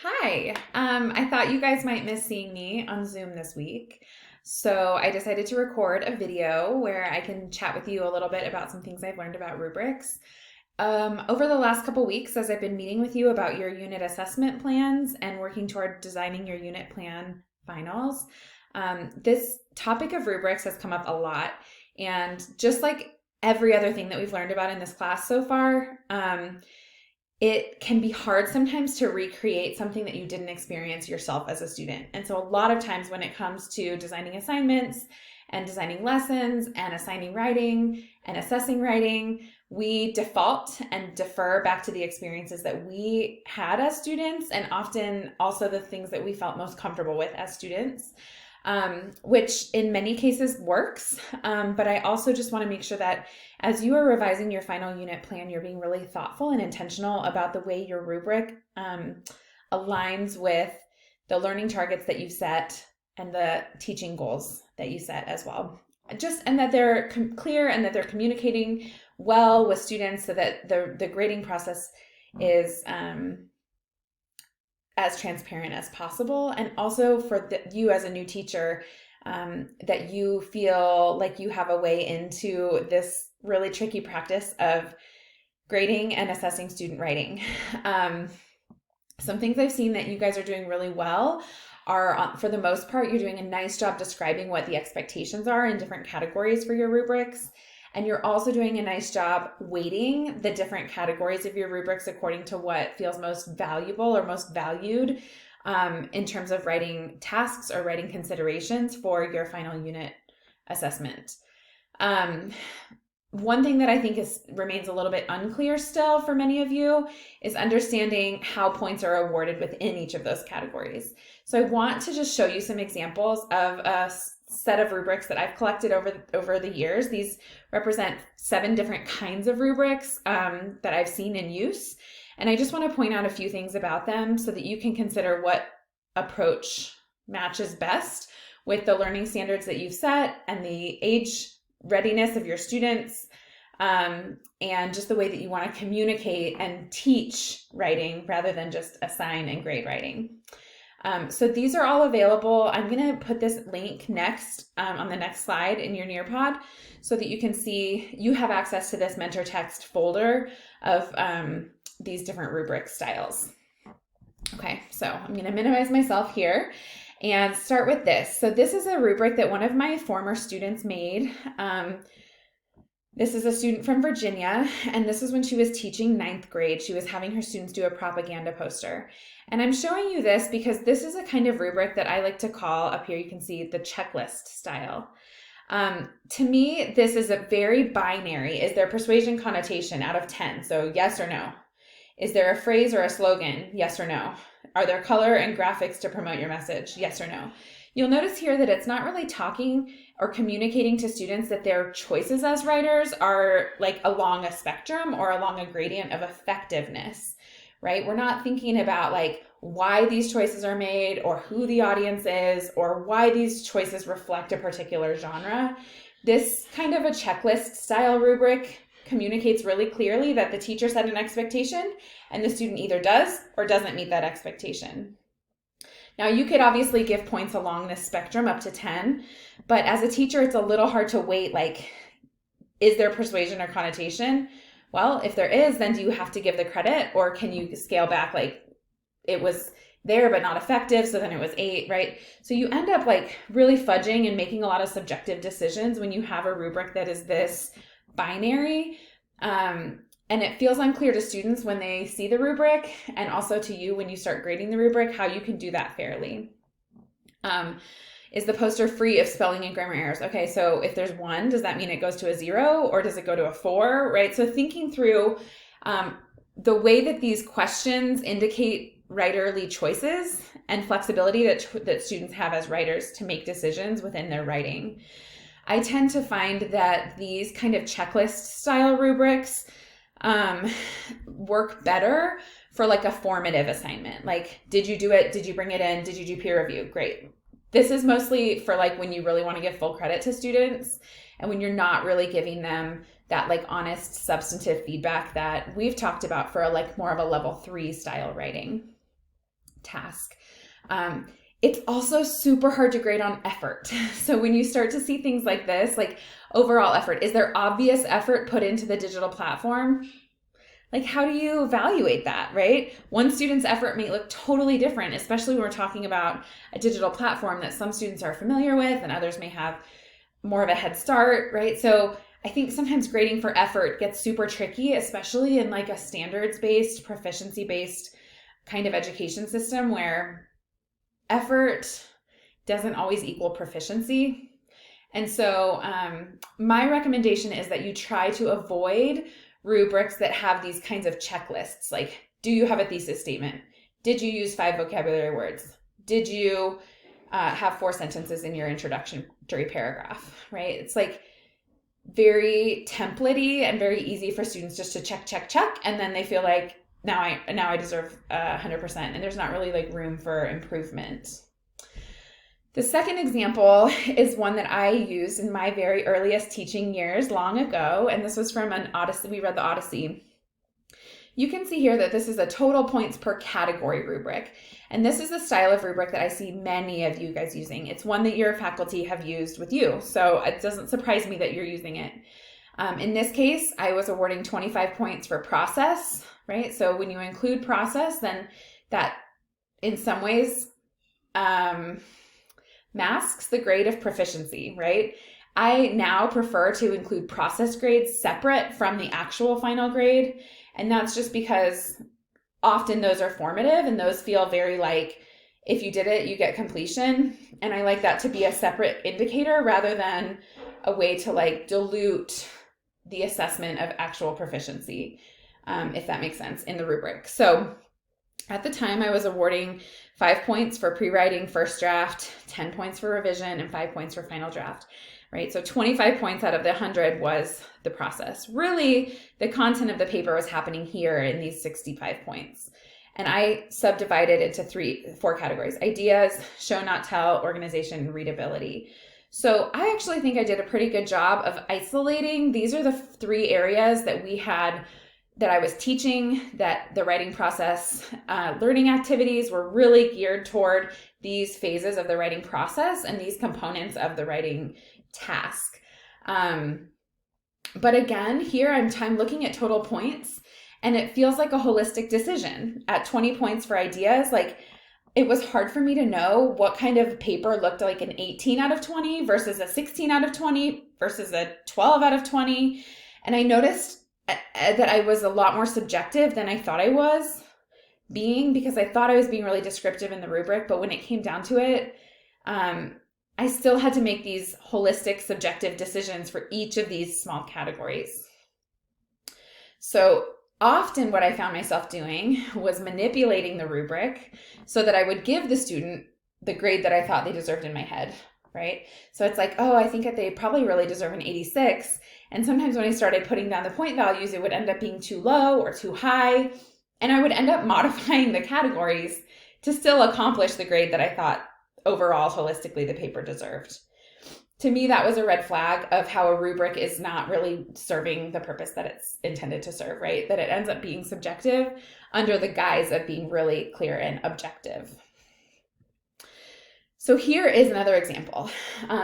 Hi. I thought you guys might miss seeing me on Zoom this week. So I decided to record a video where I can chat with you a little bit about some things I've learned about rubrics. Over the last couple weeks, as I've been meeting with you about your unit assessment plans and working toward designing your unit plan finals, this topic of rubrics has come up a lot. And just like every other thing that we've learned about in this class so far, it can be hard sometimes to recreate something that you didn't experience yourself as a student. And so a lot of times when it comes to designing assignments and designing lessons and assigning writing and assessing writing, we default and defer back to the experiences that we had as students and often also the things that we felt most comfortable with as students. Which in many cases works. But I also just want to make sure that as you are revising your final unit plan, you're being really thoughtful and intentional about the way your rubric aligns with the learning targets that you set and the teaching goals that you set as well. And that they're clear and that they're communicating well with students so that the grading process is as transparent as possible, and also for you as a new teacher, that you feel like you have a way into this really tricky practice of grading and assessing student writing. Some things I've seen that you guys are doing really well are, for the most part, you're doing a nice job describing what the expectations are in different categories for your rubrics. And you're also doing a nice job weighting the different categories of your rubrics according to what feels most valuable or most valued in terms of writing tasks or writing considerations for your final unit assessment. One thing that I think remains a little bit unclear still for many of you is understanding how points are awarded within each of those categories. So I want to just show you some examples of a set of rubrics that I've collected over the years. These represent 7 different kinds of rubrics that I've seen in use. And I just want to point out a few things about them so that you can consider what approach matches best with the learning standards that you've set and the age readiness of your students, and just the way that you want to communicate and teach writing rather than just assign and grade writing. So these are all available. I'm going to put this link next on the next slide in your Nearpod so that you can see you have access to this mentor text folder of these different rubric styles. Okay, so I'm going to minimize myself here and start with this. So this is a rubric that one of my former students made. This is a student from Virginia, and this is when she was teaching 9th grade. She was having her students do a propaganda poster. And I'm showing you this because this is a kind of rubric that I like to call, up here you can see, the checklist style. To me, this is a very binary. Is there persuasion connotation out of 10? So yes or no. Is there a phrase or a slogan? Yes or no. Are there color and graphics to promote your message? Yes or no. You'll notice here that it's not really talking or communicating to students that their choices as writers are like along a spectrum or along a gradient of effectiveness, right? We're not thinking about like why these choices are made or who the audience is or why these choices reflect a particular genre. This kind of a checklist style rubric communicates really clearly that the teacher set an expectation and the student either does or doesn't meet that expectation. Now, you could obviously give points along this spectrum up to 10, but as a teacher, it's a little hard to weight, like, is there persuasion or connotation? Well, if there is, then do you have to give the credit, or can you scale back, like, it was there but not effective, so then it was 8, right? So you end up, like, really fudging and making a lot of subjective decisions when you have a rubric that is this binary, and it feels unclear to students when they see the rubric, and also to you when you start grading the rubric, how you can do that fairly. Is the poster free of spelling and grammar errors? Okay, so if there's 1, does that mean it goes to a 0 or does it go to a 4, right? So thinking through the way that these questions indicate writerly choices and flexibility that students have as writers to make decisions within their writing. I tend to find that these kind of checklist style rubrics work better for like a formative assignment. Like, did you do it? Did you bring it in? Did you do peer review? Great. This is mostly for like when you really want to give full credit to students and when you're not really giving them that like honest substantive feedback that we've talked about for like more of a level 3 style writing. task. It's also super hard to grade on effort. So when you start to see things like this, like overall effort, is there obvious effort put into the digital platform? Like, how do you evaluate that, right? One student's effort may look totally different, especially when we're talking about a digital platform that some students are familiar with and others may have more of a head start, right? So I think sometimes grading for effort gets super tricky, especially in like a standards-based, proficiency-based kind of education system where effort doesn't always equal proficiency. And so my recommendation is that you try to avoid rubrics that have these kinds of checklists. Like, do you have a thesis statement? Did you use 5 vocabulary words? Did you have 4 sentences in your introductory paragraph, right? It's like very templatey and very easy for students just to check. And then they feel like, now I deserve 100%. And there's not really like room for improvement. The second example is one that I used in my very earliest teaching years long ago. And this was from an Odyssey. We read the Odyssey. You can see here that this is a total points per category rubric. And this is the style of rubric that I see many of you guys using. It's one that your faculty have used with you. So it doesn't surprise me that you're using it. In this case, I was awarding 25 points for process, right? So when you include process, then that in some ways masks the grade of proficiency, right? I now prefer to include process grades separate from the actual final grade. And that's just because often those are formative and those feel very like, if you did it, you get completion. And I like that to be a separate indicator rather than a way to like dilute the assessment of actual proficiency, if that makes sense, in the rubric. So at the time, I was awarding 5 points for pre-writing first draft, 10 points for revision, and 5 points for final draft, right? So 25 points out of the 100 was the process. Really, the content of the paper was happening here in these 65 points. And I subdivided into 4 categories: ideas, show, not tell, organization, and readability. So I actually think I did a pretty good job of isolating. These are the 3 areas that we had that I was teaching, that the writing process learning activities were really geared toward these phases of the writing process and these components of the writing task. But again, here I'm looking at total points and it feels like a holistic decision. At 20 points for ideas, like it was hard for me to know what kind of paper looked like an 18 out of 20 versus a 16 out of 20 versus a 12 out of 20. And I noticed that I was a lot more subjective than I thought I was being, because I thought I was being really descriptive in the rubric. But when it came down to it, I still had to make these holistic subjective decisions for each of these small categories. So often what I found myself doing was manipulating the rubric so that I would give the student the grade that I thought they deserved in my head, right? So it's like, oh, I think that they probably really deserve an 86. And sometimes when I started putting down the point values, it would end up being too low or too high. And I would end up modifying the categories to still accomplish the grade that I thought overall holistically the paper deserved. To me, that was a red flag of how a rubric is not really serving the purpose that it's intended to serve, right? That it ends up being subjective under the guise of being really clear and objective. So here is another example.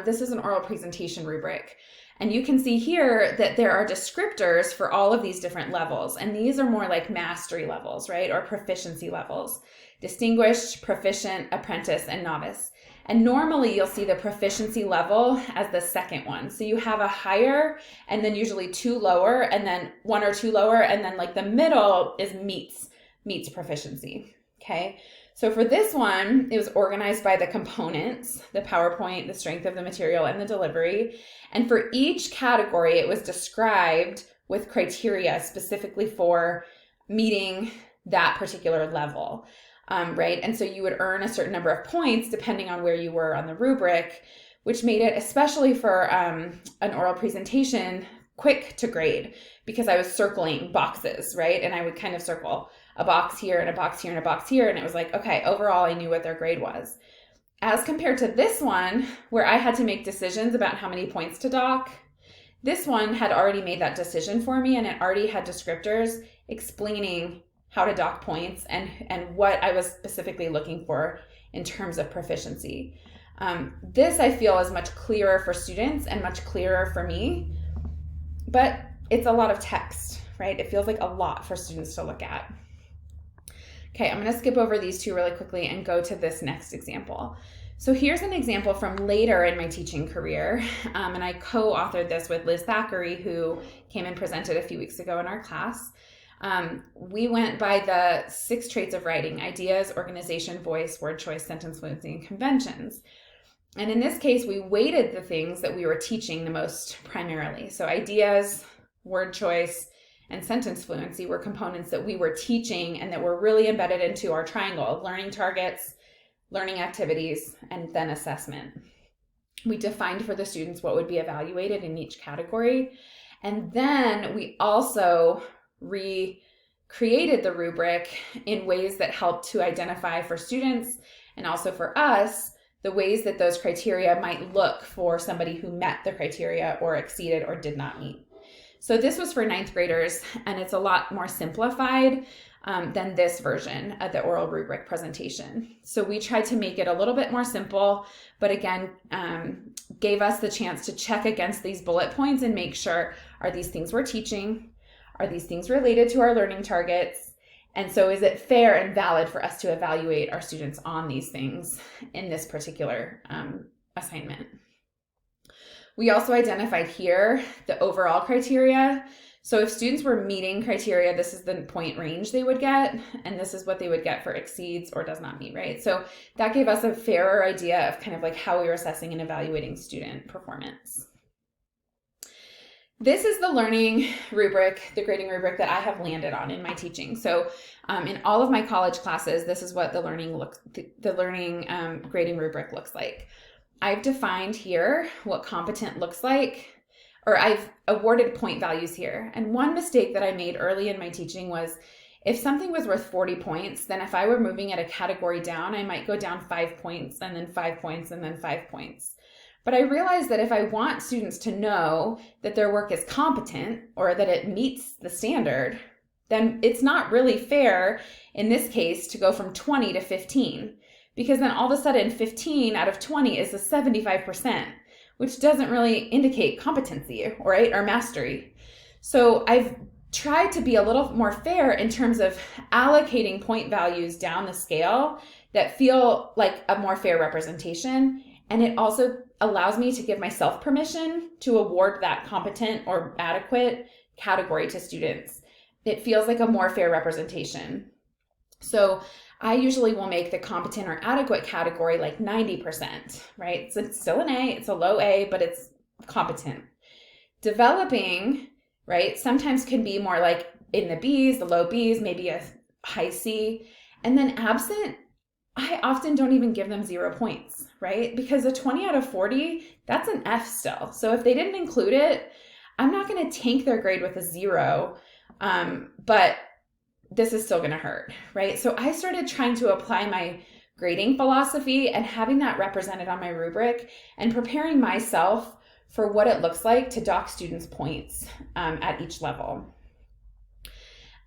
This is an oral presentation rubric. And you can see here that there are descriptors for all of these different levels. And these are more like mastery levels, right? Or proficiency levels: distinguished, proficient, apprentice, and novice. And normally you'll see the proficiency level as the second one. So you have a higher and then usually 2 lower and then 1 or 2 lower. And then like the middle is meets proficiency. Okay. So for this one, it was organized by the components: the PowerPoint, the strength of the material, and the delivery. And for each category, it was described with criteria specifically for meeting that particular level, right? And so you would earn a certain number of points depending on where you were on the rubric, which made it, especially for an oral presentation, quick to grade, because I was circling boxes, right? And I would kind of circle a box here and a box here and a box here. And it was like, okay, overall, I knew what their grade was. As compared to this one, where I had to make decisions about how many points to dock, this one had already made that decision for me, and it already had descriptors explaining how to dock points and what I was specifically looking for in terms of proficiency. This I feel is much clearer for students and much clearer for me, but it's a lot of text, right? It feels like a lot for students to look at. Okay, I'm going to skip over these two really quickly and go to this next example. So here's an example from later in my teaching career, and I co-authored this with Liz Thackeray, who came and presented a few weeks ago in our class. We went by the 6 traits of writing: ideas, organization, voice, word choice, sentence fluency, and conventions. And in this case, we weighted the things that we were teaching the most primarily. So ideas, word choice, and sentence fluency were components that we were teaching and that were really embedded into our triangle of learning targets, learning activities, and then assessment. We defined for the students what would be evaluated in each category. And then we also recreated the rubric in ways that helped to identify for students and also for us the ways that those criteria might look for somebody who met the criteria or exceeded or did not meet. So this was for 9th graders, and it's a lot more simplified than this version of the oral rubric presentation. So we tried to make it a little bit more simple, but again, gave us the chance to check against these bullet points and make sure, are these things we're teaching? Are these things related to our learning targets? And so is it fair and valid for us to evaluate our students on these things in this particular assignment? We also identified here the overall criteria. So if students were meeting criteria, this is the point range they would get, and this is what they would get for exceeds or does not meet, right? So that gave us a fairer idea of kind of like how we were assessing and evaluating student performance. This is the learning rubric, the grading rubric that I have landed on in my teaching. So in all of my college classes, this is what the learning grading rubric looks like. I've defined here what competent looks like, or I've awarded point values here. And one mistake that I made early in my teaching was if something was worth 40 points, then if I were moving it a category down, I might go down 5 points and then 5 points and then 5 points. But I realized that if I want students to know that their work is competent or that it meets the standard, then it's not really fair in this case to go from 20 to 15, because then all of a sudden 15 out of 20 is a 75%, which doesn't really indicate competency, right, or mastery. So I've tried to be a little more fair in terms of allocating point values down the scale that feel like a more fair representation. And it also allows me to give myself permission to award that competent or adequate category to students. It feels like a more fair representation. So I usually will make the competent or adequate category like 90%, right? So it's still an A, it's a low A, but it's competent. Developing, right, sometimes can be more like in the Bs, the low Bs, maybe a high C. And then absent, I often don't even give them 0 points, right? Because a 20 out of 40, that's an F still. So if they didn't include it, I'm not going to tank their grade with a 0, but this is still going to hurt, right? So I started trying to apply my grading philosophy and having that represented on my rubric and preparing myself for what it looks like to dock students' points at each level.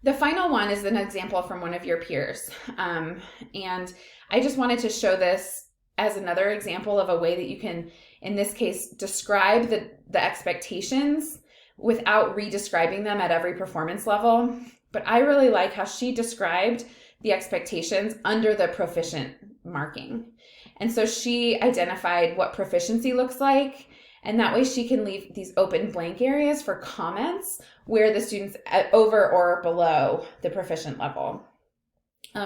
The final one is an example from one of your peers. And I just wanted to show this as another example of a way that you can, in this case, describe the expectations without re-describing them at every performance level. But I really like how she described the expectations under the proficient marking. And so she identified what proficiency looks like, and that way she can leave these open blank areas for comments where the student's over or below the proficient level.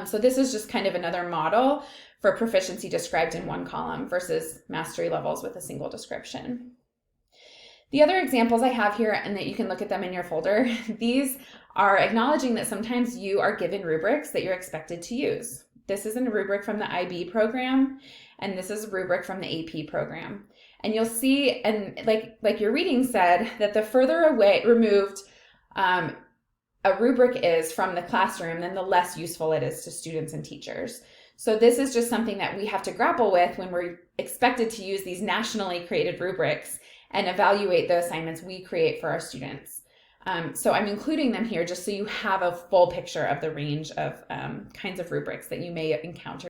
So this is just kind of another model for proficiency described in one column versus mastery levels with a single description. The other examples I have here, and that you can look at them in your folder, these are acknowledging that sometimes you are given rubrics that you're expected to use. This is a rubric from the IB program, and this is a rubric from the AP program. And you'll see, and like your reading said, that the further away removed a rubric is from the classroom, then the less useful it is to students and teachers. So this is just something that we have to grapple with when we're expected to use these nationally created rubrics and evaluate the assignments we create for our students. So I'm including them here just so you have a full picture of the range of kinds of rubrics that you may encounter